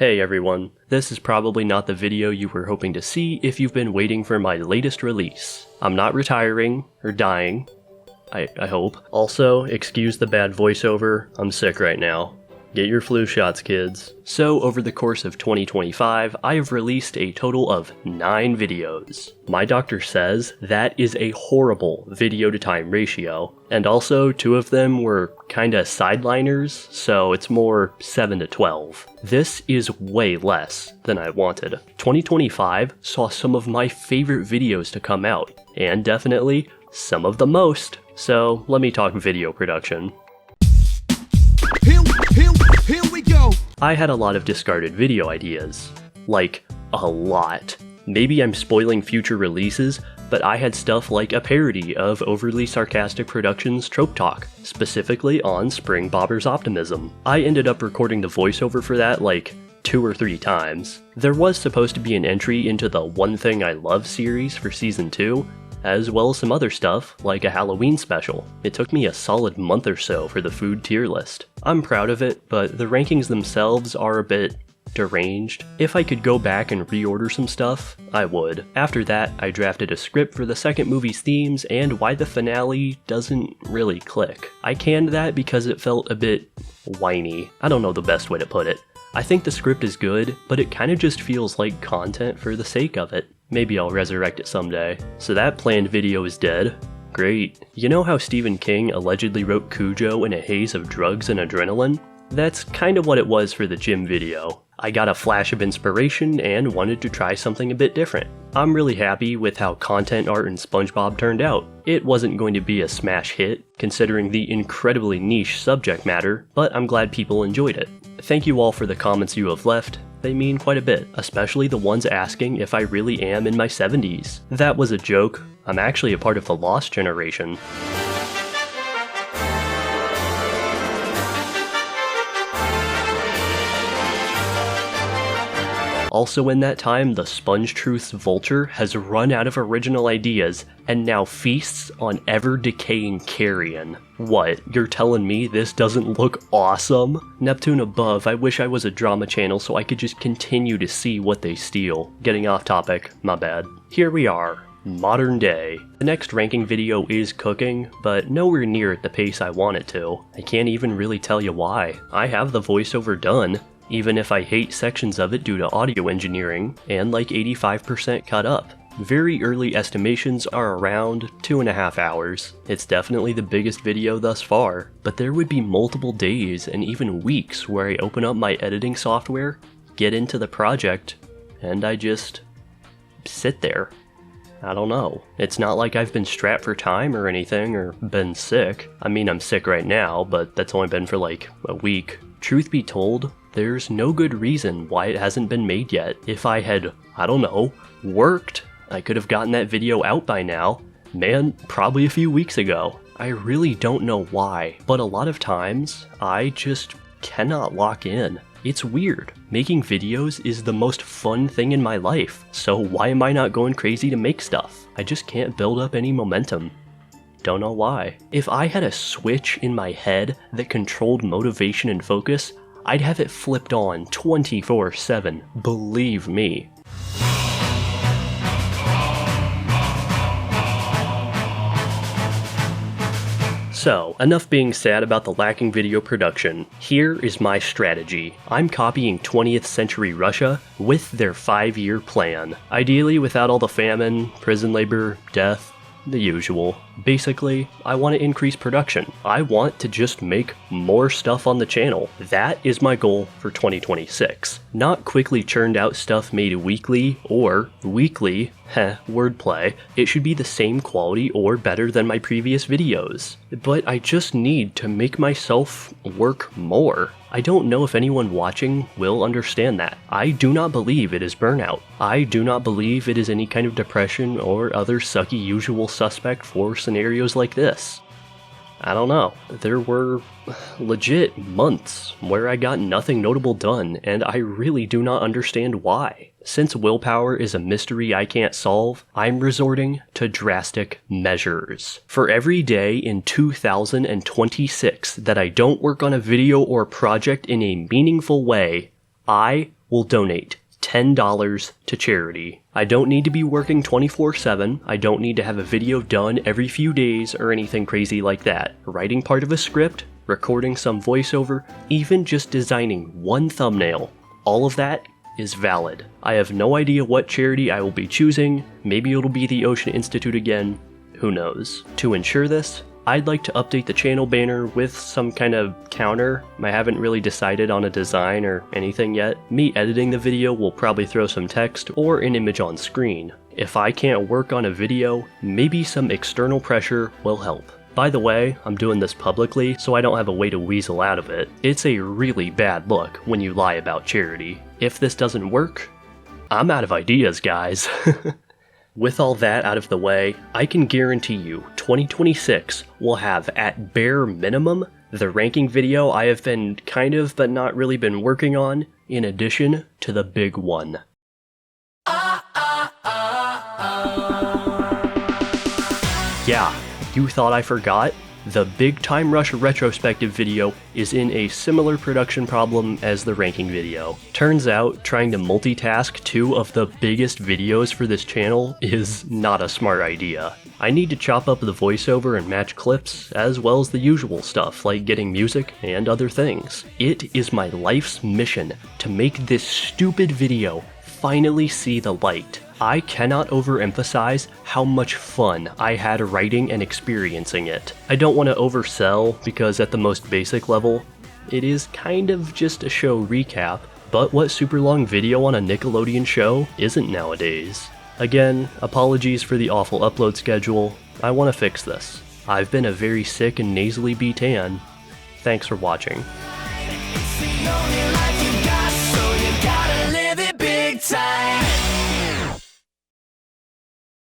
Hey everyone, this is probably not the video you were hoping to see if you've been waiting for my latest release. I'm not retiring, or dying, I hope. Also, excuse the bad voiceover, I'm sick right now. Get your flu shots, kids. So, over the course of 2025, I have released a total of 9 videos. My doctor says that is a horrible video to time ratio, and also 2 of them were kinda sideliners, so it's more 7 to 12. This is way less than I wanted. 2025 saw some of my favorite videos to come out, and definitely some of the most, so let me talk video production. Here we go! I had a lot of discarded video ideas. Like, a lot. Maybe I'm spoiling future releases, but I had stuff like a parody of Overly Sarcastic Productions' Trope Talk, specifically on Spring Bobber's Optimism. I ended up recording the voiceover for that like 2 or 3 times. There was supposed to be an entry into the One Thing I Love series for Season 2, as well as some other stuff, like a Halloween special. It took me a solid month or so for the food tier list. I'm proud of it, but the rankings themselves are a bit deranged. If I could go back and reorder some stuff, I would. After that, I drafted a script for the second movie's themes and why the finale doesn't really click. I canned that because it felt a bit whiny. I don't know the best way to put it. I think the script is good, but it kinda just feels like content for the sake of it. Maybe I'll resurrect it someday. So that planned video is dead. Great. You know how Stephen King allegedly wrote Cujo in a haze of drugs and adrenaline? That's kinda what it was for the gym video. I got a flash of inspiration and wanted to try something a bit different. I'm really happy with how content art in SpongeBob turned out. It wasn't going to be a smash hit, considering the incredibly niche subject matter, but I'm glad people enjoyed it. Thank you all for the comments you have left. They mean quite a bit, especially the ones asking if I really am in my 70s. That was a joke. I'm actually a part of the lost generation. Also in that time, the Sponge Truth's Vulture has run out of original ideas and now feasts on ever-decaying carrion. What, you're telling me this doesn't look awesome? Neptune above, I wish I was a drama channel so I could just continue to see what they steal. Getting off topic, my bad. Here we are. Modern day. The next ranking video is cooking, but nowhere near at the pace I want it to. I can't even really tell you why. I have the voiceover done, even if I hate sections of it due to audio engineering, and like 85% cut up. Very early estimations are around 2.5 hours. It's definitely the biggest video thus far, but there would be multiple days and even weeks where I open up my editing software, get into the project, and I just sit there. I don't know. It's not like I've been strapped for time or anything, or been sick. I mean, I'm sick right now, but that's only been for like a week. Truth be told, there's no good reason why it hasn't been made yet. If I had, I don't know, worked, I could have gotten that video out by now. Man, probably a few weeks ago. I really don't know why, but a lot of times, I just cannot lock in. It's weird. Making videos is the most fun thing in my life, so why am I not going crazy to make stuff? I just can't build up any momentum. Don't know why. If I had a switch in my head that controlled motivation and focus, I'd have it flipped on 24/7, believe me. So, enough being sad about the lacking video production. Here is my strategy. I'm copying 20th century Russia with their 5-year plan. Ideally without all the famine, prison labor, death, the usual. Basically, I want to increase production. I want to just make more stuff on the channel. That is my goal for 2026. Not quickly churned out stuff made weekly or weekly, wordplay. It should be the same quality or better than my previous videos. But I just need to make myself work more. I don't know if anyone watching will understand that. I do not believe it is burnout. I do not believe it is any kind of depression or other sucky usual suspect for scenarios like this. I don't know. There were legit months where I got nothing notable done, and I really do not understand why. Since willpower is a mystery I can't solve, I'm resorting to drastic measures. For every day in 2026 that I don't work on a video or project in a meaningful way, I will donate $10 to charity. I don't need to be working 24/7, I don't need to have a video done every few days or anything crazy like that. Writing part of a script, recording some voiceover, even just designing one thumbnail, all of that is valid. I have no idea what charity I will be choosing, maybe it'll be the Ocean Institute again, who knows. To ensure this, I'd like to update the channel banner with some kind of counter. I haven't really decided on a design or anything yet. Me editing the video will probably throw some text or an image on screen. If I can't work on a video, maybe some external pressure will help. By the way, I'm doing this publicly so I don't have a way to weasel out of it. It's a really bad look when you lie about charity. If this doesn't work, I'm out of ideas, guys. With all that out of the way, I can guarantee you 2026 will have, at bare minimum, the ranking video I have been kind of but not really been working on, in addition to the big one. Yeah, you thought I forgot? The Big Time Rush retrospective video is in a similar production problem as the ranking video. Turns out, trying to multitask two of the biggest videos for this channel is not a smart idea. I need to chop up the voiceover and match clips, as well as the usual stuff like getting music and other things. It is my life's mission to make this stupid video finally see the light. I cannot overemphasize how much fun I had writing and experiencing it. I don't want to oversell because at the most basic level, it is kind of just a show recap, but what super long video on a Nickelodeon show isn't nowadays. Again, apologies for the awful upload schedule, I want to fix this. I've been a very sick and nasally B-tan. Thanks for watching.